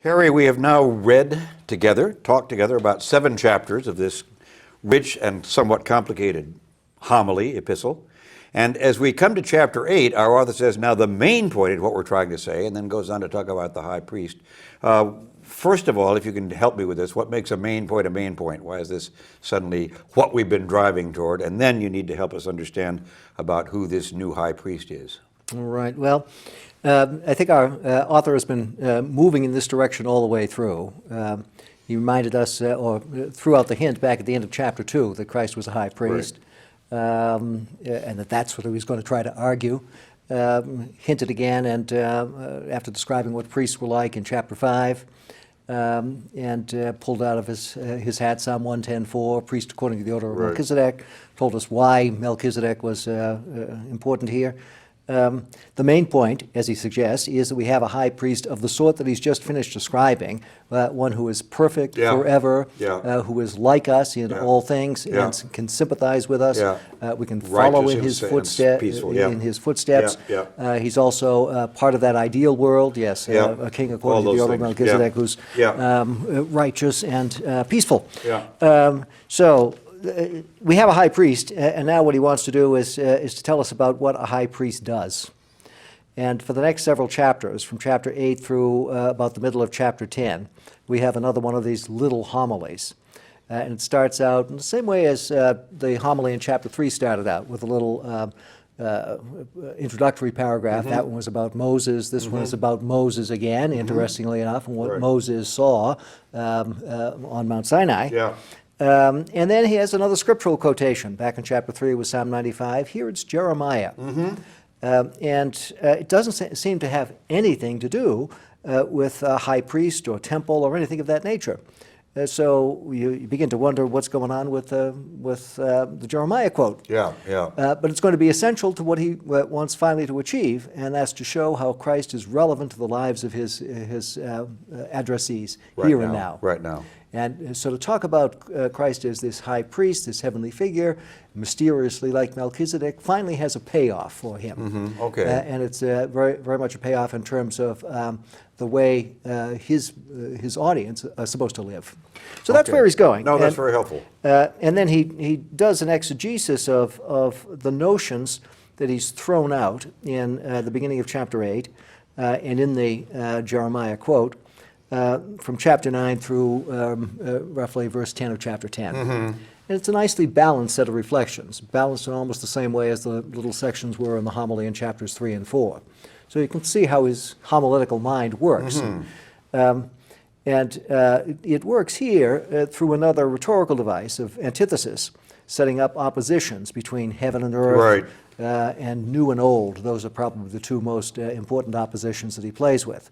Harry, we have now talked together about 7 chapters of this rich and somewhat complicated homily, epistle. And as we come to chapter 8, our author says, now the main point is what we're trying to say, and then goes on to talk about the high priest. First of all, if you can help me with this, what makes a main point a main point? Why is this suddenly what we've been driving toward? And then you need to help us understand about who this new high priest is. All right. Well, I think our author has been moving in this direction all the way through. He reminded us, or threw out the hint back at the end of chapter 2, that Christ was a high priest, and that's what he was going to try to argue. Hinted again, and after describing what priests were like in chapter 5, and pulled out of his hat Psalm 110:4, priest according to the order of Melchizedek, told us why Melchizedek was important here. The main point, as he suggests, is that we have a high priest of the sort that he's just finished describing, one who is perfect forever, who is like us in all things and can sympathize with us. We can follow in his footsteps. He's also part of that ideal world, a king according to the order of Melchizedek, who's righteous and peaceful. So we have a high priest, and now what he wants to do is to tell us about what a high priest does. And for the next several chapters, from chapter 8 through about the middle of chapter 10, we have another one of these little homilies. And it starts out in the same way as the homily in chapter 3 started out, with a little introductory paragraph. That one was about Moses. This one is about Moses again, interestingly enough, and what Moses saw on Mount Sinai. And then he has another scriptural quotation. Back in chapter 3 was Psalm 95. Here it's Jeremiah. And it doesn't seem to have anything to do with a high priest or temple or anything of that nature. So you begin to wonder what's going on with the Jeremiah quote. But it's going to be essential to what he wants finally to achieve, and that's to show how Christ is relevant to the lives of his addressees here and now. Right now. And so to talk about Christ as this high priest, this heavenly figure, mysteriously like Melchizedek, finally has a payoff for him. And it's very, very much a payoff in terms of the way his audience are supposed to live. So that's where he's going. No, that's very helpful. And then he does an exegesis of the notions that he's thrown out in the beginning of chapter 8 and in the Jeremiah quote. From chapter 9 through roughly verse 10 of chapter 10. And it's a nicely balanced set of reflections, balanced in almost the same way as the little sections were in the homily in chapters 3 and 4. So you can see how his homiletical mind works. And it works here through another rhetorical device of antithesis, setting up oppositions between heaven and earth and new and old. Those are probably the two most important oppositions that he plays with.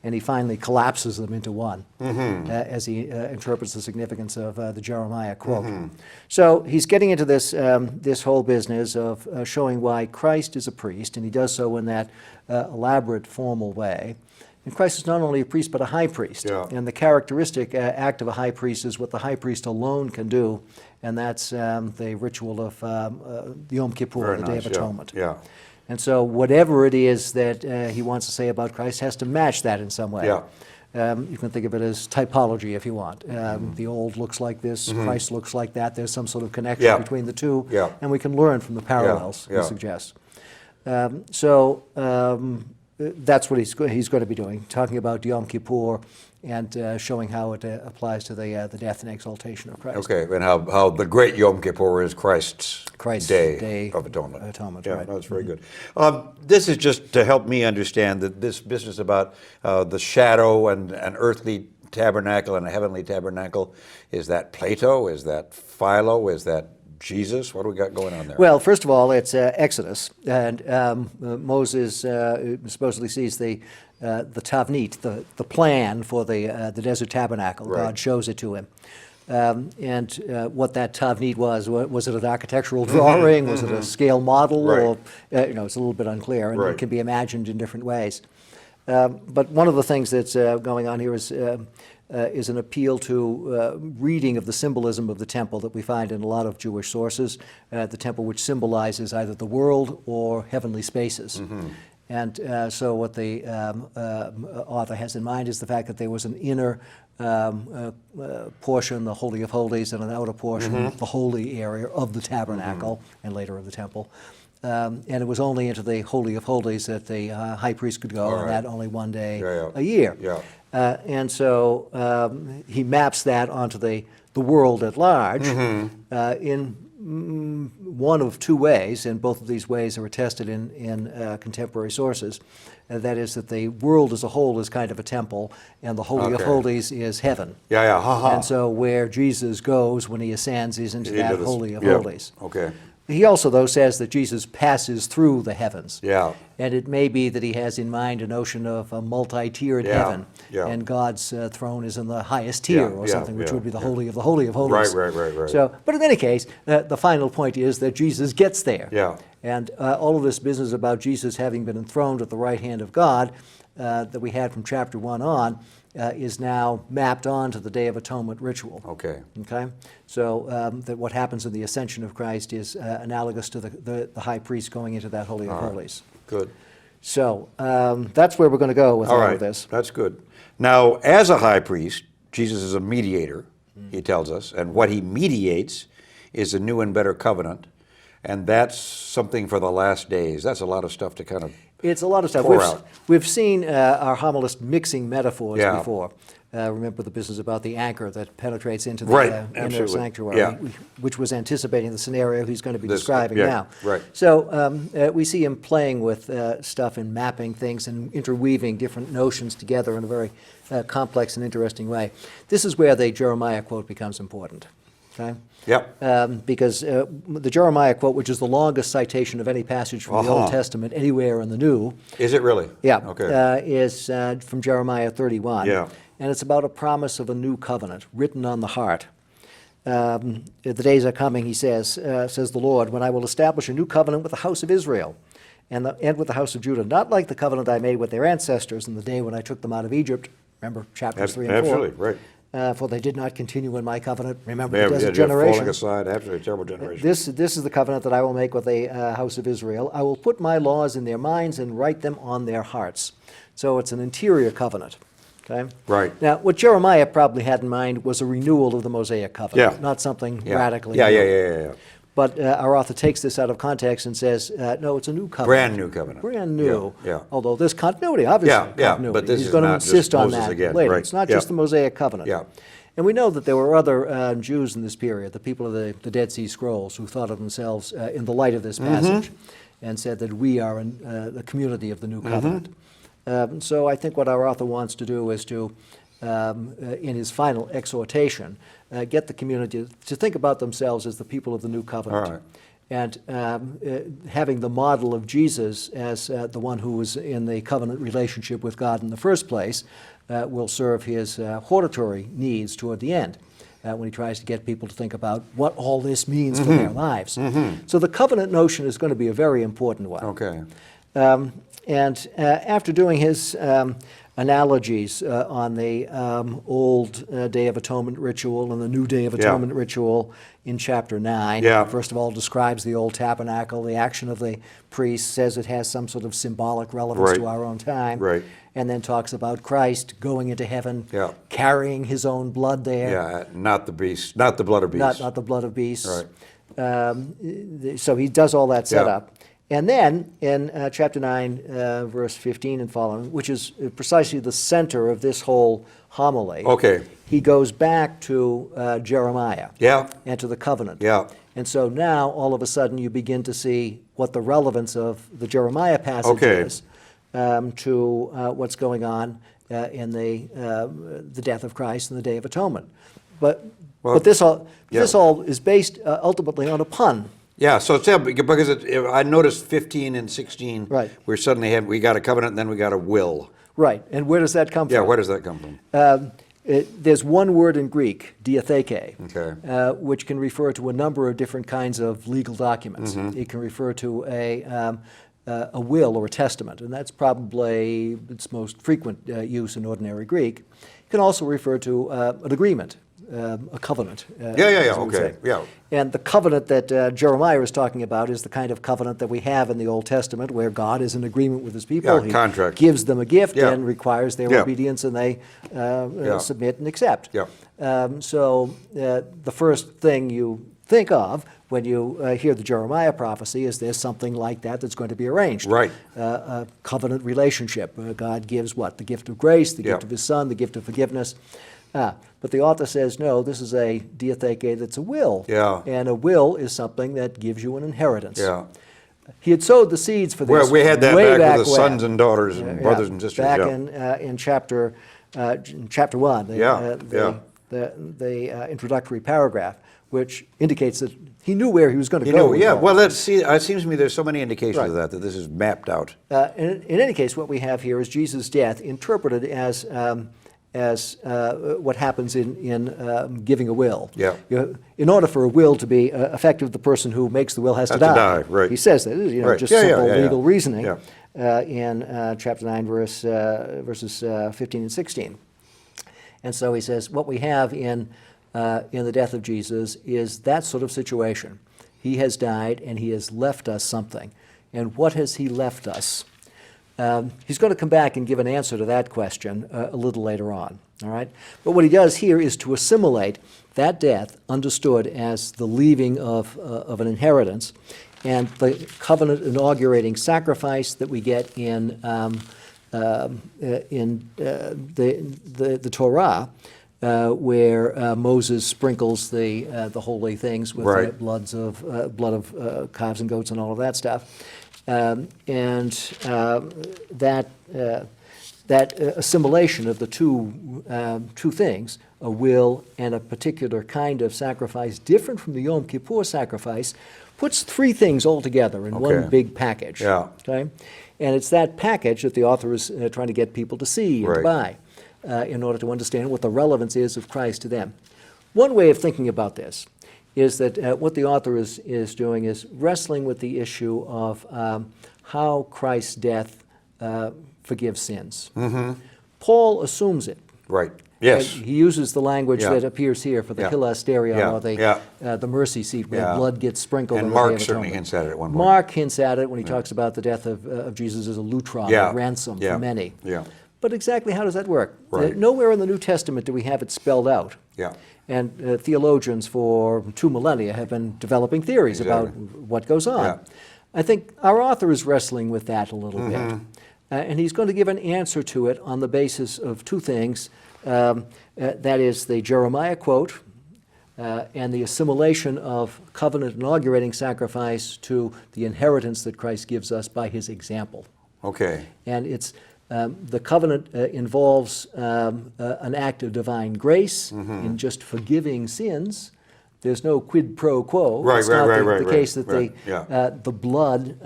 And he finally collapses them into one as he interprets the significance of the Jeremiah quote. So he's getting into this, this whole business of showing why Christ is a priest, and he does so in that elaborate, formal way. And Christ is not only a priest, but a high priest. And the characteristic act of a high priest is what the high priest alone can do, and that's the ritual of Yom Kippur, the Day of Atonement. And so whatever it is that he wants to say about Christ has to match that in some way. You can think of it as typology if you want. The old looks like this, Christ looks like that. There's some sort of connection between the two, and we can learn from the parallels he suggests. So that's what he's going to be doing, talking about Yom Kippur and showing how it applies to the death and exaltation of Christ. And how the great Yom Kippur is Christ's Day of Atonement. That's very good. This is just to help me understand that this business about the shadow and an earthly tabernacle and a heavenly tabernacle, is that Plato? Is that Philo? Is that Jesus? What do we got going on there? Well, first of all, it's Exodus, and Moses supposedly sees the tavnit, the plan for the desert tabernacle. God shows it to him. And what that tavnit was it an architectural drawing? Was it a scale model? Or, it's a little bit unclear, and it can be imagined in different ways. But one of the things that's going on here is an appeal to reading of the symbolism of the temple that we find in a lot of Jewish sources, the temple which symbolizes either the world or heavenly spaces. And so what the author has in mind is the fact that there was an inner portion, the Holy of Holies, and an outer portion, the holy area of the tabernacle, and later of the temple. And it was only into the Holy of Holies that the high priest could go, and that only one day a year. And so he maps that onto the world at large in one of two ways, and both of these ways are attested in contemporary sources. That is that the world as a whole is kind of a temple, and the Holy of Holies is heaven. And so where Jesus goes when he ascends is into that Holy of Holies. He also, though, says that Jesus passes through the heavens. And it may be that he has in mind a notion of a multi-tiered heaven, and God's throne is in the highest tier or something, which would be the Holy of the Holy of Holies. Right. So, but in any case, the final point is that Jesus gets there. And all of this business about Jesus having been enthroned at the right hand of God that we had from chapter 1 on is now mapped onto the Day of Atonement ritual. Okay? So that what happens in the ascension of Christ is analogous to the high priest going into that Holy of Holies. Good. So that's where we're going to go with all of this. That's good. Now, as a high priest, Jesus is a mediator, he tells us, and what he mediates is a new and better covenant, and that's something for the last days. That's a lot of stuff to kind of It's a lot of stuff. We've seen our homilist mixing metaphors before. Remember the business about the anchor that penetrates into the inner sanctuary, which was anticipating the scenario he's going to be describing now. So we see him playing with stuff and mapping things and interweaving different notions together in a very complex and interesting way. This is where the Jeremiah quote becomes important. Because the Jeremiah quote, which is the longest citation of any passage from the Old Testament anywhere in the New. Is it really? Is from Jeremiah 31. And it's about a promise of a new covenant written on the heart. The days are coming, he says the Lord, when I will establish a new covenant with the house of Israel and with the house of Judah, not like the covenant I made with their ancestors in the day when I took them out of Egypt. Remember chapters 3 and 4. Absolutely, right. For they did not continue in my covenant. Remember the desert generation. Falling aside, absolutely terrible generation. This is the covenant that I will make with the house of Israel. I will put my laws in their minds and write them on their hearts. So it's an interior covenant. Right. Now, what Jeremiah probably had in mind was a renewal of the Mosaic covenant, not something radically new. But our author takes this out of context and says, no, it's a new covenant. Brand new covenant. Brand new. Although there's continuity, obviously. Continuity. But this He's is going to not insist just on Moses that again. later. Right. It's not just the Mosaic covenant. And we know that there were other Jews in this period, the people of the Dead Sea Scrolls, who thought of themselves in the light of this passage and said that we are in the community of the new covenant. So I think what our author wants to do is to, in his final exhortation, get the community to think about themselves as the people of the new covenant. And having the model of Jesus as the one who was in the covenant relationship with God in the first place will serve his hortatory needs toward the end when he tries to get people to think about what all this means for their lives. So the covenant notion is going to be a very important one. And after doing his analogies on the old Day of Atonement ritual and the new Day of Atonement ritual in chapter 9. First of all, describes the old tabernacle. The action of the priest says it has some sort of symbolic relevance to our own time. And then talks about Christ going into heaven, carrying his own blood there. Not the beast, not the blood of beasts. Not the blood of beasts. So he does all that setup. And then in chapter 9, verse 15 and following, which is precisely the center of this whole homily, he goes back to Jeremiah and to the covenant. And so now, all of a sudden, you begin to see what the relevance of the Jeremiah passage is to what's going on in the death of Christ and the Day of Atonement. But this all is based ultimately on a pun. So it's because I noticed 15 and 16. We suddenly we got a covenant, and then we got a will. And where does that come from? Where does that come from? There's one word in Greek, diatheke, which can refer to a number of different kinds of legal documents. It can refer to a will or a testament, and that's probably its most frequent use in ordinary Greek. It can also refer to an agreement, a covenant. Yeah, as we would okay, say. yeah. And the covenant that Jeremiah is talking about is the kind of covenant that we have in the Old Testament, where God is in agreement with his people. Yeah, He contract. gives them a gift Yeah. and requires their Yeah. obedience, and they submit and accept. Yeah. So the first thing you think of when you hear the Jeremiah prophecy is there's something like that that's going to be arranged. Right. A covenant relationship. God gives what? The gift of grace, the gift Yeah. of his Son, the gift of forgiveness. But the author says, no, this is a diatheke that's a will. Yeah. And a will is something that gives you an inheritance. Yeah. He had sowed the seeds for this. Well, we had that way back with the when. sons and daughters and brothers and sisters. Back Yeah. in chapter 1, the introductory paragraph, which indicates that he knew where he was going to You go. know, with yeah. all Well, this. let's see. It seems to me there's so many indications Right. of that this is mapped out. In any case, what we have here is Jesus' death interpreted as what happens in giving a will. Yeah. In order for a will to be effective, the person who makes the will has to die. Right. He says that, Right. just Yeah, yeah, simple yeah, yeah. legal reasoning Yeah. in chapter 9, verses 15 and 16. And so he says, what we have in the death of Jesus is that sort of situation. He has died and he has left us something. And what has he left us? He's going to come back and give an answer to that question a little later on, all right? But what he does here is to assimilate that death, understood as the leaving of an inheritance, and the covenant inaugurating sacrifice that we get in the Torah, where Moses sprinkles the holy things with Right. blood of calves and goats and all of that stuff. That assimilation of the two things, a will and a particular kind of sacrifice, different from the Yom Kippur sacrifice, puts three things all together in one Okay. big package. Yeah. Okay, and it's that package that the author is trying to get people to see and to buy, in order to understand what the relevance is of Christ to them. One way of thinking about this is that what the author is doing is wrestling with the issue of how Christ's death forgives sins. Mm-hmm. Paul assumes it. Right. Yes. He uses the language Yeah. that appears here for the Yeah. hilasterion, Yeah. or the mercy seat, where Yeah. blood gets sprinkled. And on the Mark Day of certainly Atonement. hints at it at one point. Mark hints at it when he talks about the death of Jesus as a lutron, Yeah. a ransom Yeah. for many. Yeah. But exactly how does that work? Right. Nowhere in the New Testament do we have it spelled out. Yeah. And theologians for 2 millennia have been developing theories about what goes on. Yeah. I think our author is wrestling with that a little bit. And he's going to give an answer to it on the basis of two things. That is the Jeremiah quote and the assimilation of covenant inaugurating sacrifice to the inheritance that Christ gives us by his example. Okay. And it's the covenant involves an act of divine grace in just forgiving sins. There's no quid pro quo. Right, it's right, not right, the, right, the right, case that right, yeah. the blood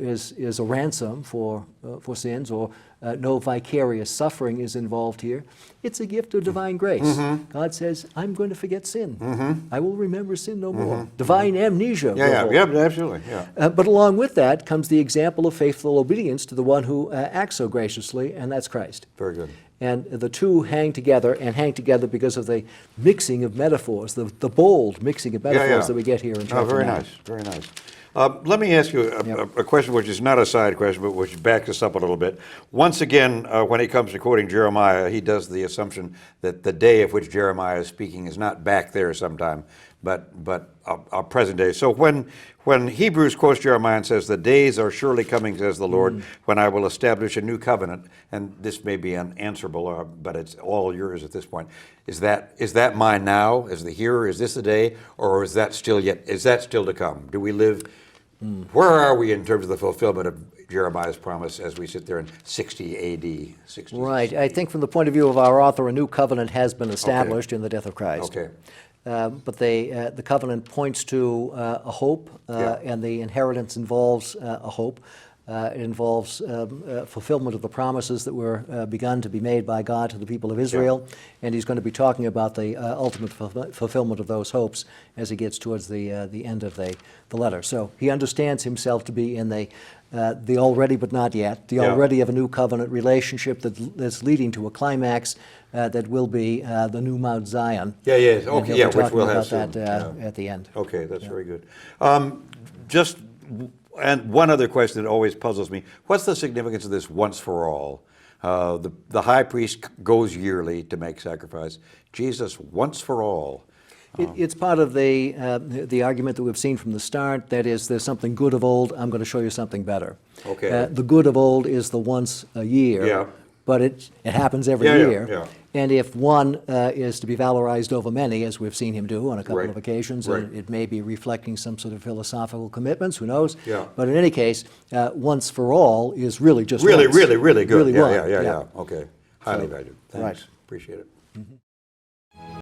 is a ransom for sins, or no vicarious suffering is involved here. It's a gift of divine grace. God says, I'm going to forget sin. I will remember sin no more. Divine amnesia. Yeah, will yeah, hold. yeah, absolutely, yeah. But along with that comes the example of faithful obedience to the one who acts so graciously, and that's Christ. Very good. And the two hang together because of the mixing of metaphors, the bold mixing of metaphors that we get here in chapter 9. Very nice, very nice. Let me ask you a question which is not a side question, but which backs us up a little bit. Once again, when it comes to quoting Jeremiah, he does the assumption that the day of which Jeremiah is speaking is not back there sometime, but a present day. So when Hebrews quotes Jeremiah and says, "The days are surely coming, says the Lord, when I will establish a new covenant," and this may be unanswerable, but it's all yours at this point. Is that mine now? Is the here? Is this the day, or is that still to come? Do we live? Where are we in terms of the fulfillment of Jeremiah's promise as we sit there in 60 A.D.? 60, Right. I think from the point of view of our author, a new covenant has been established in the death of Christ. Okay. But the covenant points to a hope, and the inheritance involves a hope. It involves fulfillment of the promises that were begun to be made by God to the people of Israel, and he's going to be talking about the ultimate fulfillment of those hopes as he gets towards the end of the letter. So he understands himself to be in the already but not yet, the already of a new covenant relationship that's leading to a climax that will be the new Mount Zion. Yeah, yes, And okay, he'll yeah, be which talking we'll have about soon. that at the end. Okay, that's very good. Just, and one other question that always puzzles me, what's the significance of this once for all? The high priest goes yearly to make sacrifice. Jesus once for all. It's part of the argument that we've seen from the start. That is, there's something good of old. I'm going to show you something better. Okay. The good of old is the once a year. Yeah. But it happens every Yeah, yeah, year. yeah. And if one is to be valorized over many, as we've seen him do on a couple Right. of occasions, Right. and it may be reflecting some sort of philosophical commitments, who knows? Yeah. But in any case, once for all is really just Really, once. really, really good. Really Yeah, one. yeah, yeah, yeah. Okay. Highly So, valued. Thanks. right. Appreciate it.